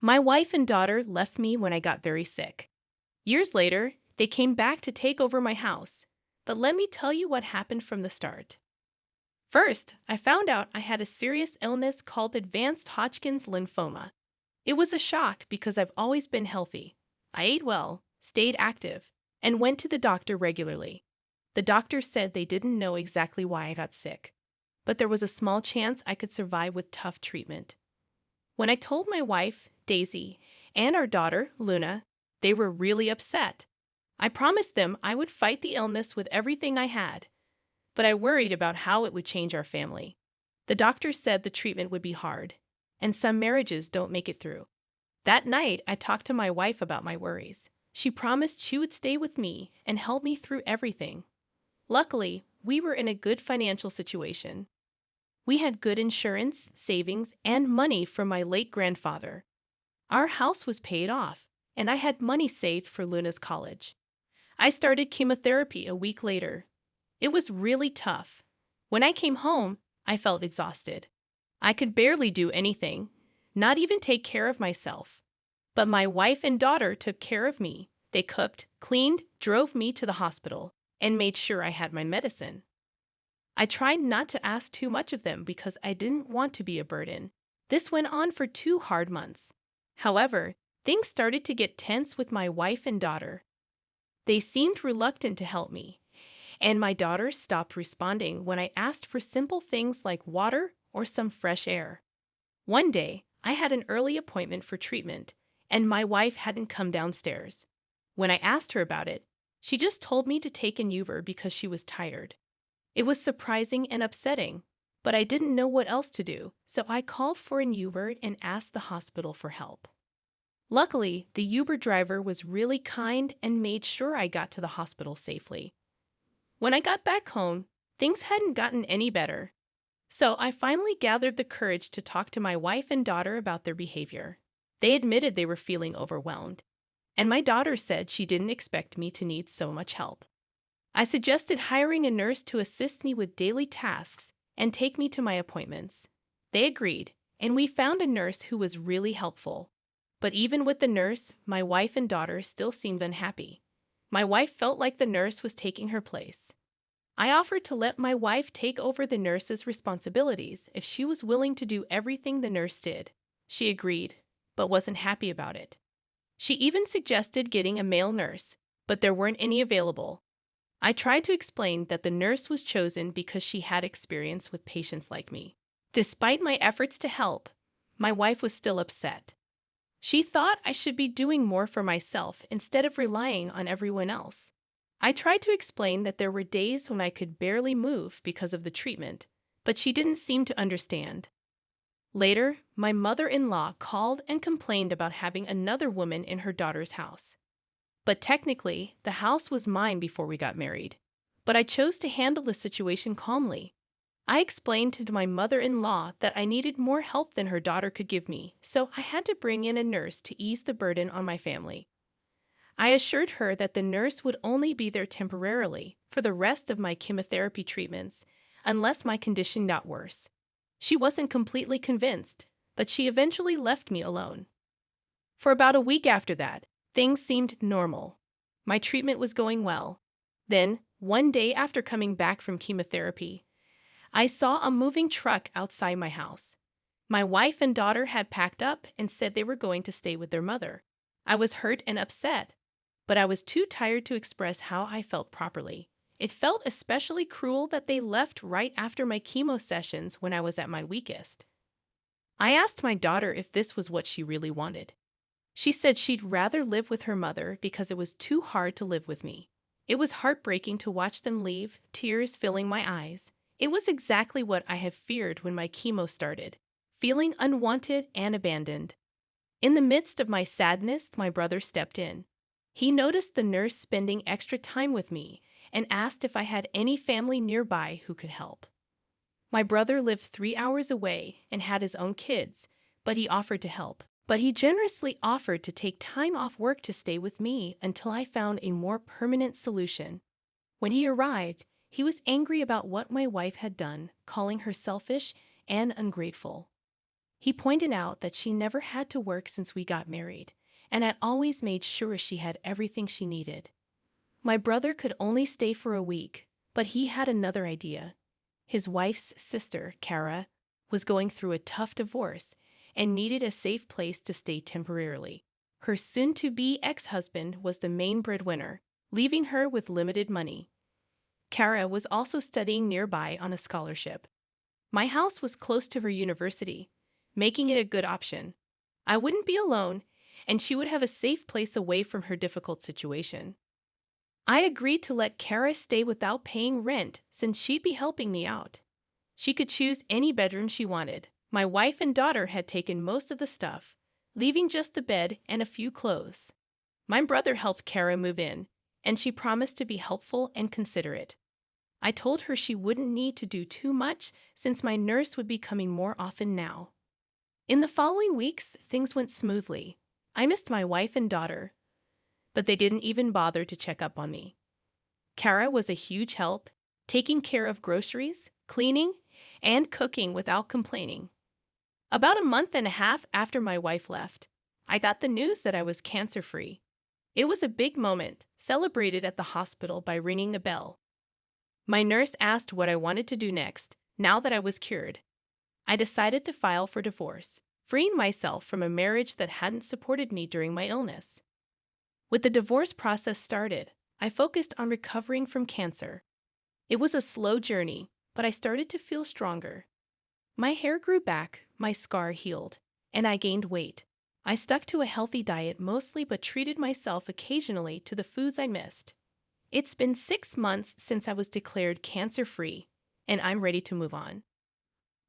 My wife and daughter left me when I got very sick. Years later, they came back to take over my house. But let me tell you what happened from the start. First, I found out I had a serious illness called advanced Hodgkin's lymphoma. It was a shock because I've always been healthy. I ate well, stayed active, and went to the doctor regularly. The doctor said they didn't know exactly why I got sick, but there was a small chance I could survive with tough treatment. When I told my wife, Daisy, and our daughter, Luna, they were really upset. I promised them I would fight the illness with everything I had, but I worried about how it would change our family. The doctor said the treatment would be hard, and some marriages don't make it through. That night, I talked to my wife about my worries. She promised she would stay with me and help me through everything. Luckily, we were in a good financial situation. We had good insurance, savings, and money from my late grandfather. Our house was paid off, and I had money saved for Luna's college. I started chemotherapy a week later. It was really tough. When I came home, I felt exhausted. I could barely do anything, not even take care of myself. But my wife and daughter took care of me. They cooked, cleaned, drove me to the hospital, and made sure I had my medicine. I tried not to ask too much of them because I didn't want to be a burden. This went on for 2 hard months. However, things started to get tense with my wife and daughter. They seemed reluctant to help me, and my daughter stopped responding when I asked for simple things like water or some fresh air. One day, I had an early appointment for treatment, and my wife hadn't come downstairs. When I asked her about it, she just told me to take an Uber because she was tired. It was surprising and upsetting, but I didn't know what else to do, so I called for an Uber and asked the hospital for help. Luckily, the Uber driver was really kind and made sure I got to the hospital safely. When I got back home, things hadn't gotten any better. So I finally gathered the courage to talk to my wife and daughter about their behavior. They admitted they were feeling overwhelmed, and my daughter said she didn't expect me to need so much help. I suggested hiring a nurse to assist me with daily tasks and take me to my appointments. They agreed, and we found a nurse who was really helpful. But even with the nurse, my wife and daughter still seemed unhappy. My wife felt like the nurse was taking her place. I offered to let my wife take over the nurse's responsibilities if she was willing to do everything the nurse did. She agreed, but wasn't happy about it. She even suggested getting a male nurse, but there weren't any available. I tried to explain that the nurse was chosen because she had experience with patients like me. Despite my efforts to help, my wife was still upset. She thought I should be doing more for myself instead of relying on everyone else. I tried to explain that there were days when I could barely move because of the treatment, but she didn't seem to understand. Later, my mother-in-law called and complained about having another woman in her daughter's house. But technically, the house was mine before we got married. But I chose to handle the situation calmly. I explained to my mother-in-law that I needed more help than her daughter could give me, so I had to bring in a nurse to ease the burden on my family. I assured her that the nurse would only be there temporarily for the rest of my chemotherapy treatments, unless my condition got worse. She wasn't completely convinced, but she eventually left me alone. For about a week after that, things seemed normal. My treatment was going well. Then, one day after coming back from chemotherapy, I saw a moving truck outside my house. My wife and daughter had packed up and said they were going to stay with their mother. I was hurt and upset, but I was too tired to express how I felt properly. It felt especially cruel that they left right after my chemo sessions when I was at my weakest. I asked my daughter if this was what she really wanted. She said she'd rather live with her mother because it was too hard to live with me. It was heartbreaking to watch them leave, tears filling my eyes. It was exactly what I had feared when my chemo started, feeling unwanted and abandoned. In the midst of my sadness, my brother stepped in. He noticed the nurse spending extra time with me and asked if I had any family nearby who could help. My brother lived 3 hours away and had his own kids, but he offered to help. But he generously offered to take time off work to stay with me until I found a more permanent solution. When he arrived, he was angry about what my wife had done, calling her selfish and ungrateful. He pointed out that she never had to work since we got married, and had always made sure she had everything she needed. My brother could only stay for a week, but he had another idea. His wife's sister, Kara, was going through a tough divorce and needed a safe place to stay temporarily. Her soon-to-be ex-husband was the main breadwinner, leaving her with limited money. Kara was also studying nearby on a scholarship. My house was close to her university, making it a good option. I wouldn't be alone, and she would have a safe place away from her difficult situation. I agreed to let Kara stay without paying rent since she'd be helping me out. She could choose any bedroom she wanted. My wife and daughter had taken most of the stuff, leaving just the bed and a few clothes. My brother helped Kara move in, and she promised to be helpful and considerate. I told her she wouldn't need to do too much since my nurse would be coming more often now. In the following weeks, things went smoothly. I missed my wife and daughter, but they didn't even bother to check up on me. Kara was a huge help, taking care of groceries, cleaning, and cooking without complaining. About a month and a half after my wife left, I got the news that I was cancer-free. It was a big moment, celebrated at the hospital by ringing a bell. My nurse asked what I wanted to do next, now that I was cured. I decided to file for divorce, freeing myself from a marriage that hadn't supported me during my illness. With the divorce process started, I focused on recovering from cancer. It was a slow journey, but I started to feel stronger. My hair grew back, my scar healed, and I gained weight. I stuck to a healthy diet mostly but treated myself occasionally to the foods I missed. It's been 6 months since I was declared cancer-free, and I'm ready to move on.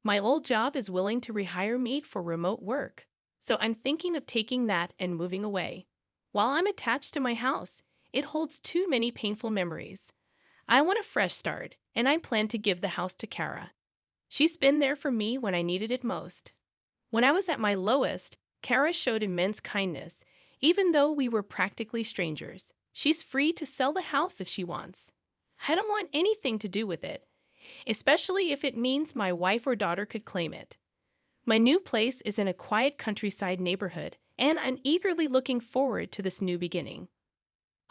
My old job is willing to rehire me for remote work, so I'm thinking of taking that and moving away. While I'm attached to my house, it holds too many painful memories. I want a fresh start, and I plan to give the house to Kara. She's been there for me when I needed it most. When I was at my lowest, Kara showed immense kindness, even though we were practically strangers. She's free to sell the house if she wants. I don't want anything to do with it, especially if it means my wife or daughter could claim it. My new place is in a quiet countryside neighborhood, and I'm eagerly looking forward to this new beginning.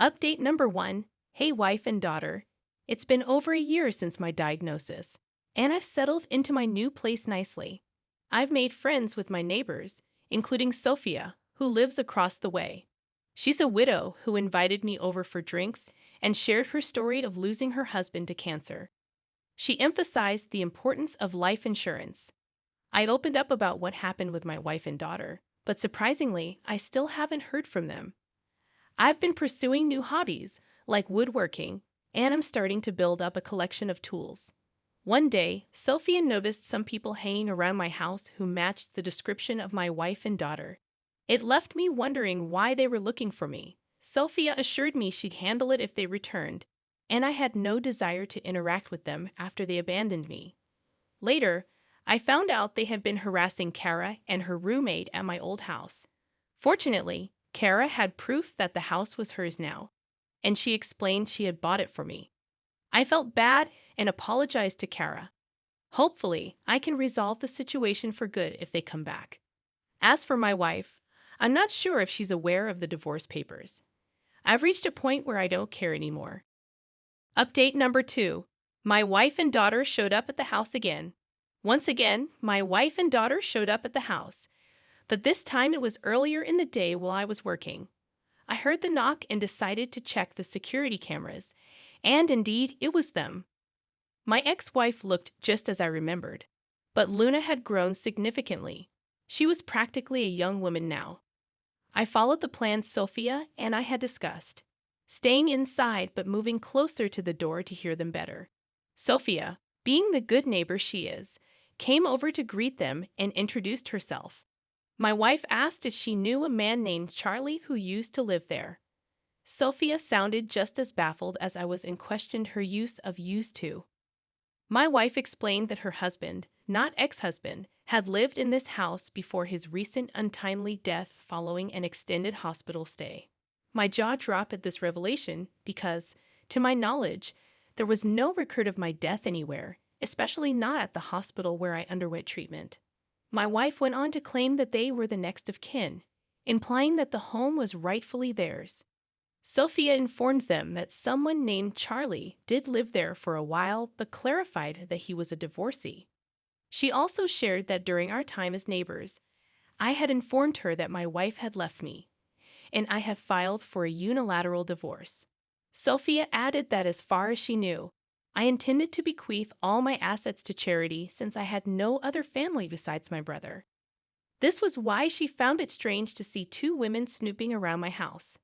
Update number 1. Hey wife and daughter. It's been over a year since my diagnosis, and I've settled into my new place nicely. I've made friends with my neighbors, including Sophia, who lives across the way. She's a widow who invited me over for drinks and shared her story of losing her husband to cancer. She emphasized the importance of life insurance. I'd opened up about what happened with my wife and daughter, but surprisingly, I still haven't heard from them. I've been pursuing new hobbies, like woodworking, and I'm starting to build up a collection of tools. One day, Sophia noticed some people hanging around my house who matched the description of my wife and daughter. It left me wondering why they were looking for me. Sophia assured me she'd handle it if they returned, and I had no desire to interact with them after they abandoned me. Later, I found out they had been harassing Kara and her roommate at my old house. Fortunately, Kara had proof that the house was hers now, and she explained she had bought it for me. I felt bad and apologized to Kara. Hopefully, I can resolve the situation for good if they come back. As for my wife, I'm not sure if she's aware of the divorce papers. I've reached a point where I don't care anymore. Update number 2. My wife and daughter showed up at the house again. Once again, my wife and daughter showed up at the house, but this time it was earlier in the day while I was working. I heard the knock and decided to check the security cameras, and indeed, it was them. My ex-wife looked just as I remembered, but Luna had grown significantly. She was practically a young woman now. I followed the plan Sophia and I had discussed, staying inside but moving closer to the door to hear them better. Sophia, being the good neighbor she is, came over to greet them and introduced herself. My wife asked if she knew a man named Charlie who used to live there. Sophia sounded just as baffled as I was and questioned her use of used to. My wife explained that her husband, not ex-husband, had lived in this house before his recent untimely death following an extended hospital stay. My jaw dropped at this revelation because, to my knowledge, there was no record of my death anywhere, especially not at the hospital where I underwent treatment. My wife went on to claim that they were the next of kin, implying that the home was rightfully theirs. Sophia informed them that someone named Charlie did live there for a while but clarified that he was a divorcee. She also shared that during our time as neighbors, I had informed her that my wife had left me, and I have filed for a unilateral divorce. Sophia added that as far as she knew, I intended to bequeath all my assets to charity since I had no other family besides my brother. This was why she found it strange to see two women snooping around my house.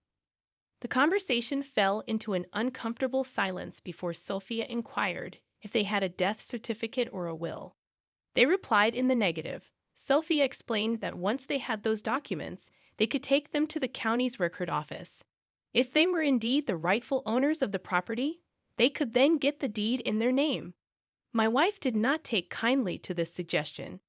The conversation fell into an uncomfortable silence before Sophia inquired if they had a death certificate or a will. They replied in the negative. Sophia explained that once they had those documents, they could take them to the county's record office. If they were indeed the rightful owners of the property, they could then get the deed in their name. My wife did not take kindly to this suggestion.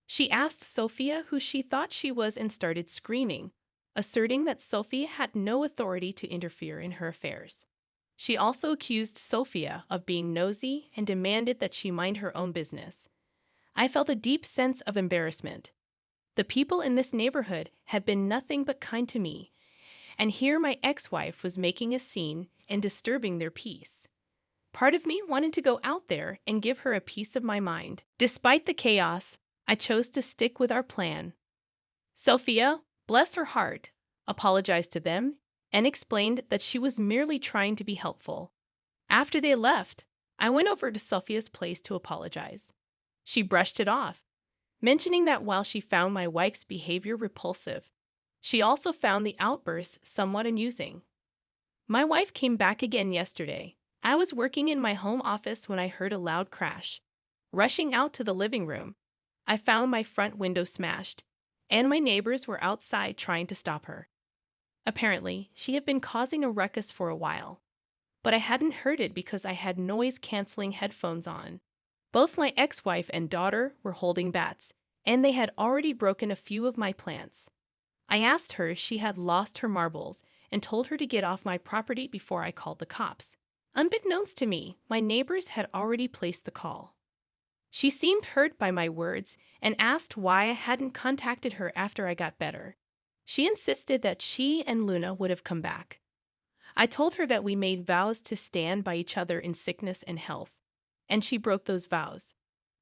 She asked Sophia who she thought she was and started screaming, asserting that Sophia had no authority to interfere in her affairs. She also accused Sophia of being nosy and demanded that she mind her own business. I felt a deep sense of embarrassment. The people in this neighborhood had been nothing but kind to me, and here my ex-wife was making a scene and disturbing their peace. Part of me wanted to go out there and give her a piece of my mind. Despite the chaos, I chose to stick with our plan. Sophia, bless her heart, apologized to them and explained that she was merely trying to be helpful. After they left, I went over to Sophia's place to apologize. She brushed it off, mentioning that while she found my wife's behavior repulsive, she also found the outbursts somewhat amusing. My wife came back again yesterday. I was working in my home office when I heard a loud crash. Rushing out to the living room, I found my front window smashed, and my neighbors were outside trying to stop her. Apparently, she had been causing a ruckus for a while, but I hadn't heard it because I had noise-canceling headphones on. Both my ex-wife and daughter were holding bats, and they had already broken a few of my plants. I asked her if she had lost her marbles and told her to get off my property before I called the cops. Unbeknownst to me, my neighbors had already placed the call. She seemed hurt by my words and asked why I hadn't contacted her after I got better. She insisted that she and Luna would have come back. I told her that we made vows to stand by each other in sickness and health, and she broke those vows.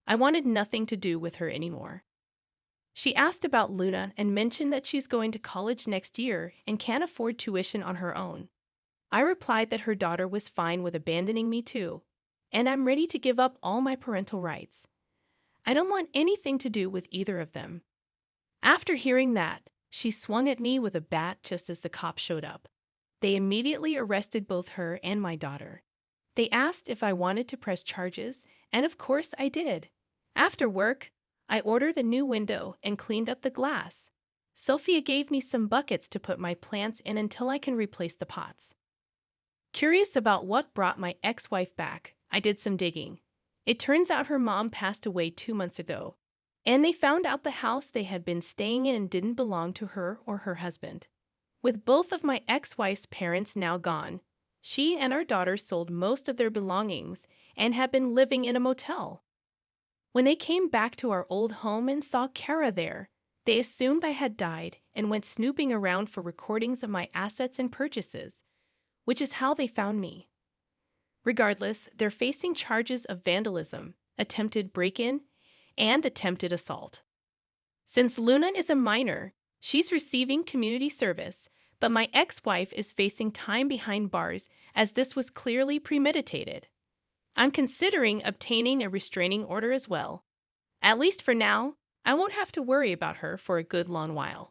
I wanted nothing to do with her anymore. She asked about Luna and mentioned that she's going to college next year and can't afford tuition on her own. I replied that her daughter was fine with abandoning me too, and I'm ready to give up all my parental rights. I don't want anything to do with either of them. After hearing that, she swung at me with a bat just as the cops showed up. They immediately arrested both her and my daughter. They asked if I wanted to press charges, and of course I did. After work, I ordered a new window and cleaned up the glass. Sophia gave me some buckets to put my plants in until I can replace the pots. Curious about what brought my ex-wife back, I did some digging. It turns out her mom passed away 2 months ago, and they found out the house they had been staying in didn't belong to her or her husband. With both of my ex-wife's parents now gone, she and our daughter sold most of their belongings and have been living in a motel. When they came back to our old home and saw Kara there, they assumed I had died and went snooping around for recordings of my assets and purchases, which is how they found me. Regardless, they're facing charges of vandalism, attempted break-in, and attempted assault. Since Luna is a minor, she's receiving community service, but my ex-wife is facing time behind bars as this was clearly premeditated. I'm considering obtaining a restraining order as well. At least for now, I won't have to worry about her for a good long while.